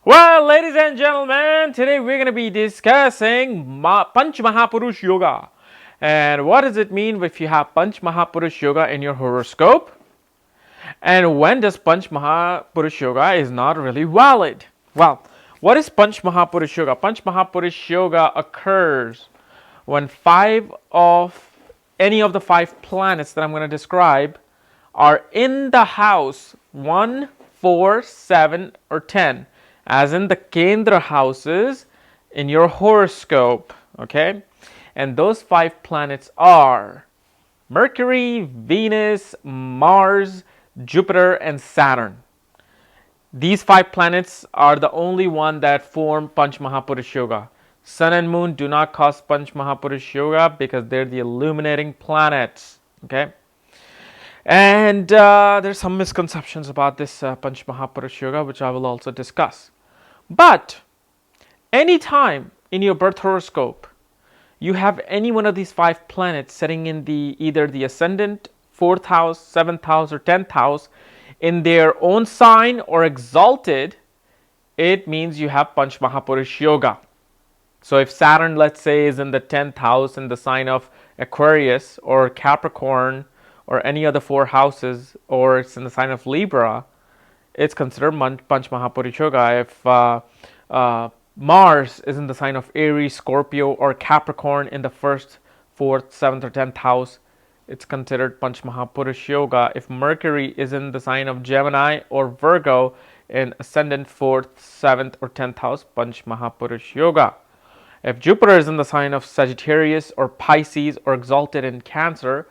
Well, ladies and gentlemen, today we're going to be discussing Panch Mahapurusha Yoga. And what does it mean if you have Panch Mahapurusha Yoga in your horoscope? And when does Panch Mahapurusha Yoga is not really valid? Well, what is Panch Mahapurusha Yoga? Panch Mahapurusha Yoga occurs when any of the five planets that I'm going to describe are in the house 1, 4, 7, or 10, as in the Kendra houses in your horoscope. Okay, and those five planets are Mercury, Venus, Mars, Jupiter, and Saturn. These five planets are the only one that form Panch Mahapurusha Yoga. Sun and Moon do not cause Panch Mahapurusha Yoga because they're the illuminating planets. Okay, and there's some misconceptions about this Panch Mahapurusha Yoga, which I will also discuss. But anytime in your birth horoscope you have any one of these five planets sitting in either the ascendant, 4th house, 7th house, or 10th house in their own sign or exalted, it means you have Panch Mahapurusha Yoga. So if Saturn, let's say, is in the 10th house in the sign of Aquarius or Capricorn or any other four houses, or it's in the sign of Libra, it's considered Panch Mahapurusha Yoga. If Mars is in the sign of Aries, Scorpio, or Capricorn in the 1st, 4th, 7th, or 10th house, it's considered Panch Mahapurusha Yoga. If Mercury is in the sign of Gemini or Virgo in ascendant 4th, 7th, or 10th house, Panch Mahapurusha Yoga. If Jupiter is in the sign of Sagittarius or Pisces or exalted in Cancer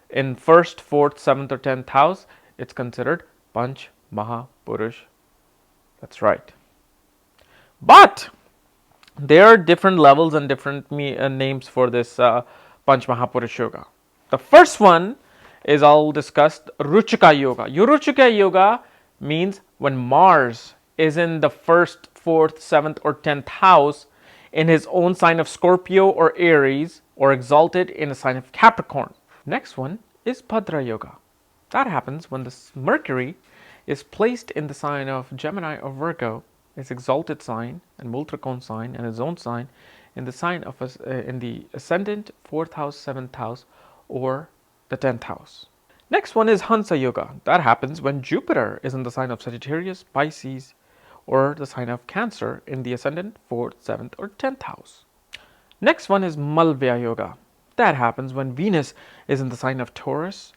in 1st, 4th, 7th, or 10th house, it's considered Panch Maha Purusha. That's right. But there are different levels and different names for this Panch Mahapurusha Yoga. The first one is I'll discuss Ruchika Yoga. Ruchika Yoga means when Mars is in the 1st, 4th, 7th, or 10th house in his own sign of Scorpio or Aries, or exalted in a sign of Capricorn. Next one is Bhadra Yoga. That happens when the Mercury is placed in the sign of Gemini or Virgo, his exalted sign and Multrikon sign and his own sign in the sign of in the ascendant, 4th house, 7th house, or the 10th house. Next one is Hansa Yoga. That happens when Jupiter is in the sign of Sagittarius, Pisces, or the sign of Cancer in the ascendant, 4th, 7th, or 10th house. Next one is Malvya Yoga. That happens when Venus is in the sign of Taurus,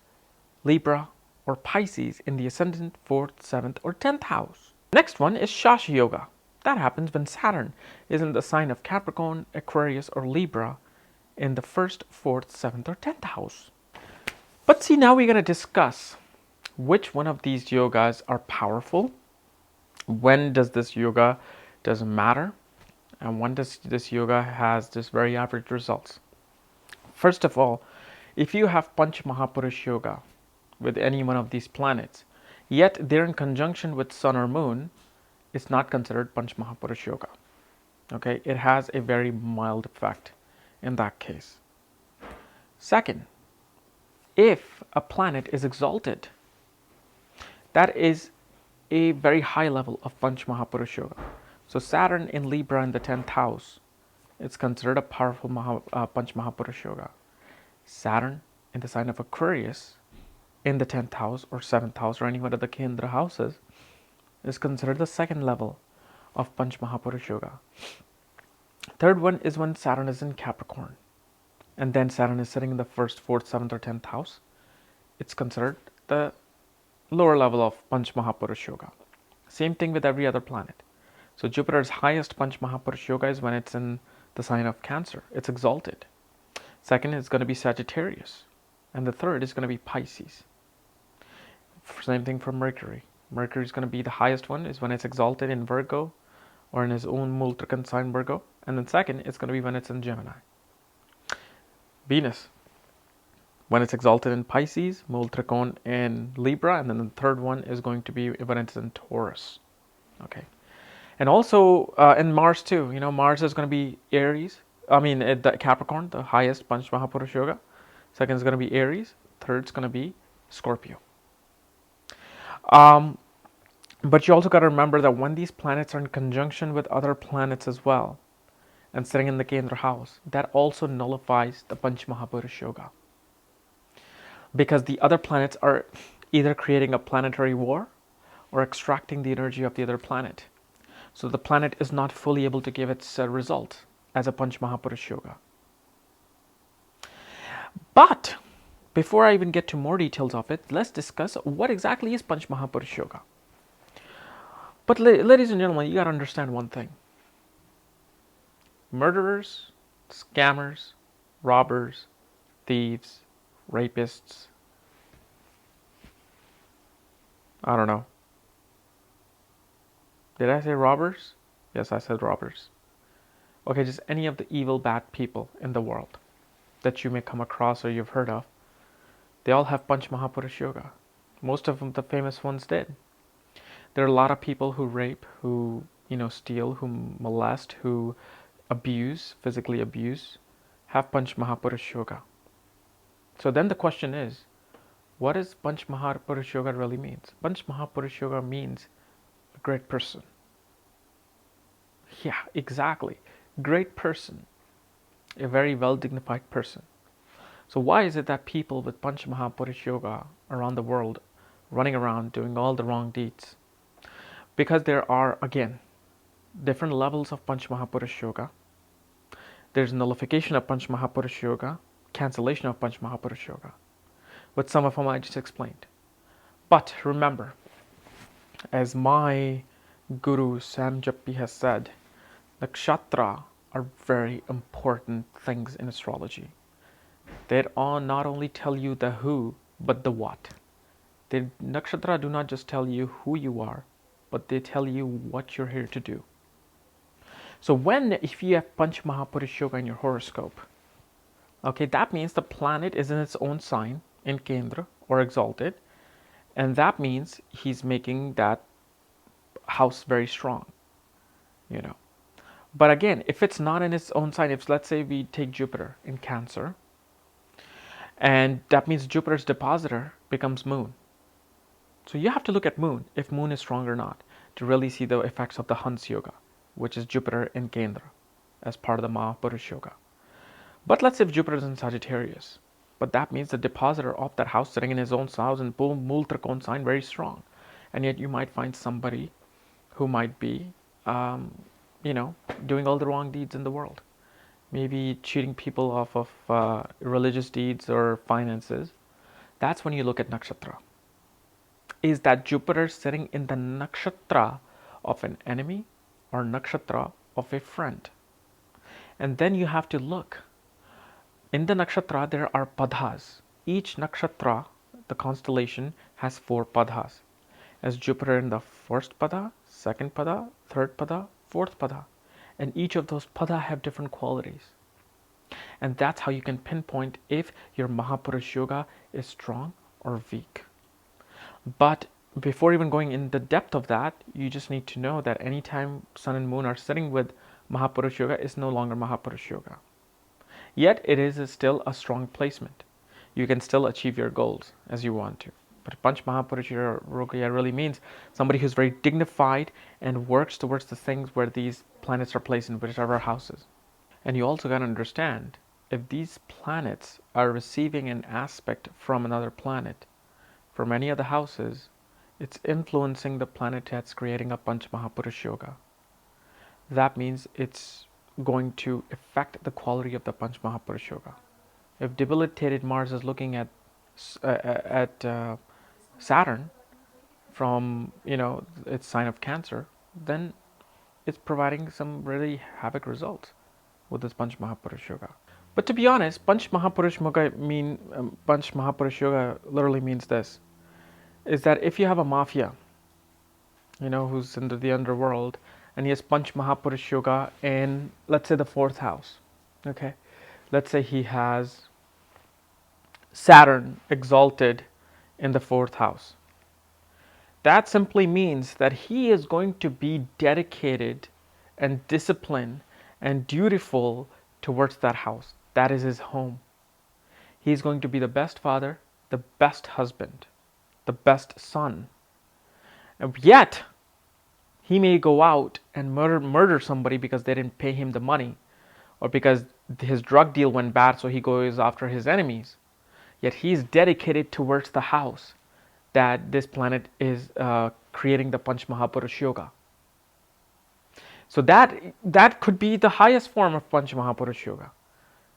Libra, or Pisces in the ascendant, 4th, 7th, or 10th house. Next one is Shashi Yoga. That happens when Saturn is in the sign of Capricorn, Aquarius, or Libra in the 1st, 4th, 7th, or 10th house. But see, now we're going to discuss which one of these yogas are powerful. When does this yoga doesn't matter, and when does this yoga has this very average results. First of all, if you have Panch Mahapurusha Yoga with any one of these planets, yet they're in conjunction with Sun or Moon, it's not considered Panch Mahapurusha Yoga. Okay, it has a very mild effect in that case. Second, if a planet is exalted, that is a very high level of Panch Mahapurusha Yoga. So Saturn in Libra in the 10th house, it's considered a powerful Panch Mahapurusha Yoga. Saturn in the sign of Aquarius in the 10th house or 7th house or any one of the Kendra houses is considered the second level of Panch Mahapurusha Yoga. Third one is when Saturn is in Capricorn and then Saturn is sitting in the 1st, 4th, 7th, or 10th house. It's considered the lower level of Panch Mahapurusha Yoga. Same thing with every other planet. So Jupiter's highest Panch Mahapurusha Yoga is when it's in the sign of Cancer. It's exalted. Second is going to be Sagittarius. And the third is going to be Pisces. Same thing for Mercury. Mercury is going to be the highest one is when it's exalted in Virgo or in his own Multrikan sign Virgo. And then second, it's going to be when it's in Gemini. Venus, when it's exalted in Pisces, Multrikon in Libra, and then the third one is going to be when it's in Taurus. Okay. And also in Mars too, Mars is going to be Aries. The Capricorn, the highest Panch Mahapurusha Yoga. Second is going to be Aries. Third is going to be Scorpio. But you also got to remember that when these planets are in conjunction with other planets as well, and sitting in the Kendra house, that also nullifies the Panch Maha Purusha yoga. Because the other planets are either creating a planetary war or extracting the energy of the other planet. So the planet is not fully able to give its result as a Panch Maha Purusha yoga. But before I even get to more details of it, let's discuss what exactly is Panch Maha Purusha yoga. But ladies and gentlemen, you got to understand one thing. Murderers, scammers, robbers, thieves, rapists, I don't know. Did I say robbers? Yes, I said robbers. Okay, just any of the evil, bad people in the world that you may come across or you've heard of, they all have Panch Maha Purusha yoga. Most of them, the famous ones, did. There are a lot of people who rape, who steal, who molest, who abuse, physically abuse, have Panch Maha Purusha yoga. So then the question is, what does Panch Maha Purusha yoga really means? Panch Maha Purusha yoga means a great person. Yeah, exactly. Great person. A very well dignified person. So why is it that people with Panch Maha Purusha yoga around the world running around doing all the wrong deeds? Because there are, again, different levels of Panch Maha Purusha yoga. There's nullification of Panch Maha Purusha yoga, cancellation of Panch Maha Purusha yoga. But some of them I just explained. But remember, as my guru Sam Jappi has said, nakshatra are very important things in astrology. They not only tell you the who, but the what. The nakshatra do not just tell you who you are, but they tell you what you're here to do. So if you have Panch Maha Purusha yoga in your horoscope, okay, that means the planet is in its own sign, in Kendra or exalted, and that means he's making that house very strong, But again, if it's not in its own sign, if let's say we take Jupiter in Cancer, and that means Jupiter's depositor becomes Moon. So you have to look at Moon, if Moon is strong or not, to really see the effects of the Hans Yoga, which is Jupiter in Kendra, as part of the Maha Purusha Yoga. But let's say if Jupiter is in Sagittarius, but that means the depositor of that house sitting in his own house and boom, Mool Trikon sign, very strong. And yet you might find somebody who might be, doing all the wrong deeds in the world. Maybe cheating people off of religious deeds or finances. That's when you look at nakshatra. Is that Jupiter sitting in the nakshatra of an enemy or nakshatra of a friend? And then you have to look. In the nakshatra, there are padhas. Each nakshatra, the constellation, has 4 padhas. As Jupiter in the first pada, second pada, third pada, fourth pada. And each of those pada have different qualities. And that's how you can pinpoint if your Mahapurusha yoga is strong or weak. But before even going in the depth of that, you just need to know that anytime Sun and Moon are sitting with Mahapurusha yoga, is no longer Mahapurusha yoga. Yet it is still a strong placement. You can still achieve your goals as you want to. But Panch Mahapurusha yoga really means somebody who's very dignified and works towards the things where these planets are placed in whichever houses. And you also got to understand, if these planets are receiving an aspect from another planet, from any of the houses, it's influencing the planet that's creating a Panch Mahapurusha yoga. That means it's going to affect the quality of the Panch Mahapurusha yoga. If debilitated Mars is looking at Saturn from its sign of Cancer, then it's providing some really havoc results with this Panch Mahapurusha yoga. But to be honest, Panch Mahapurusha yoga literally means this: is that if you have a mafia, who's into the underworld, and he has Panch Mahapurusha yoga in, let's say, the 4th house, okay? Let's say he has Saturn exalted in the 4th house. That simply means that he is going to be dedicated and disciplined and dutiful towards that house. That is his home. He's going to be the best father, the best husband, the best son. And yet, he may go out and murder somebody because they didn't pay him the money, or because his drug deal went bad, so he goes after his enemies. Yet he's dedicated towards the house that this planet is creating the Panch Maha Purusha yoga. So that could be the highest form of Panch Maha Purusha yoga.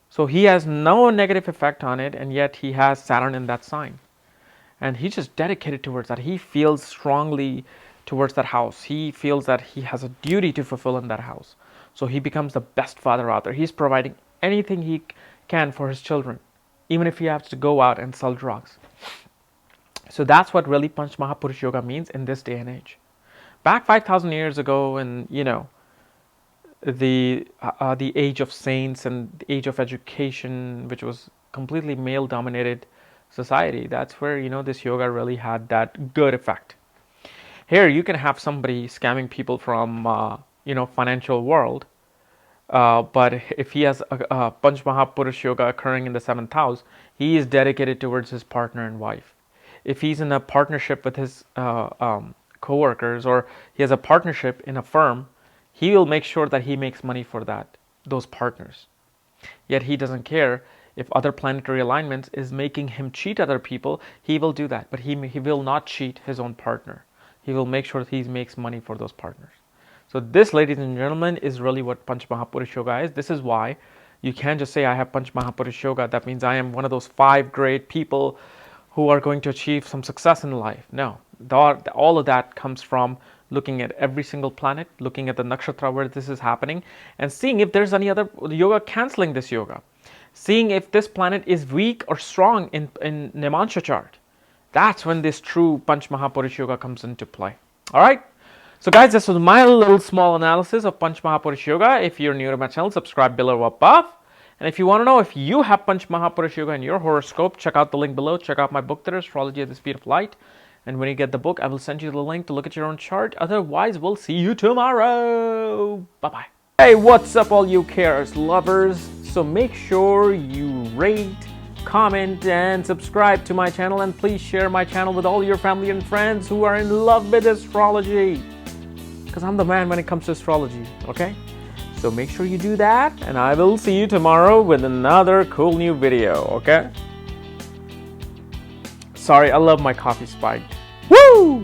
So he has no negative effect on it, and yet he has Saturn in that sign. And he's just dedicated towards that. He feels strongly towards that house. He feels that he has a duty to fulfill in that house. So he becomes the best father out there. He's providing anything he can for his children, even if he has to go out and sell drugs. So that's what really Panch Maha Purusha yoga means in this day and age. Back 5,000 years ago, and the age of saints and the age of education, which was completely male dominated society, that's where this yoga really had that good effect. Here you can have somebody scamming people from financial world, but if he has a Panch Maha Purusha yoga occurring in the 7th house, he is dedicated towards his partner and wife. If he's in a partnership with his co-workers, or he has a partnership in a firm, he will make sure that he makes money for those partners. Yet he doesn't care if other planetary alignments is making him cheat other people. He will do that, but he will not cheat his own partner. He will make sure that he makes money for those partners. So this, ladies and gentlemen, is really what Panch Maha Purusha yoga is. This is why you can't just say I have Panch Maha Purusha yoga. That means I am one of those 5 great people who are going to achieve some success in life. No, all of that comes from looking at every single planet, looking at the nakshatra where this is happening, and seeing if there's any other yoga canceling this yoga. Seeing if this planet is weak or strong in Nemansha chart. That's when this true Panch Maha Purusha yoga comes into play. All right. So guys, this was my little small analysis of Panch Maha Purusha yoga. If you're new to my channel, subscribe below or above. And if you want to know if you have Panch Maha Purusha yoga in your horoscope, check out the link below. Check out my book there, Astrology at the Speed of Light. And when you get the book, I will send you the link to look at your own chart. Otherwise, we'll see you tomorrow. Bye-bye. Hey, what's up, all you chaos lovers? So make sure you rate, comment, and subscribe to my channel. And please share my channel with all your family and friends who are in love with astrology. Because I'm the man when it comes to astrology, okay? So make sure you do that. And I will see you tomorrow with another cool new video, okay? Sorry, I love my coffee spiked. Woo!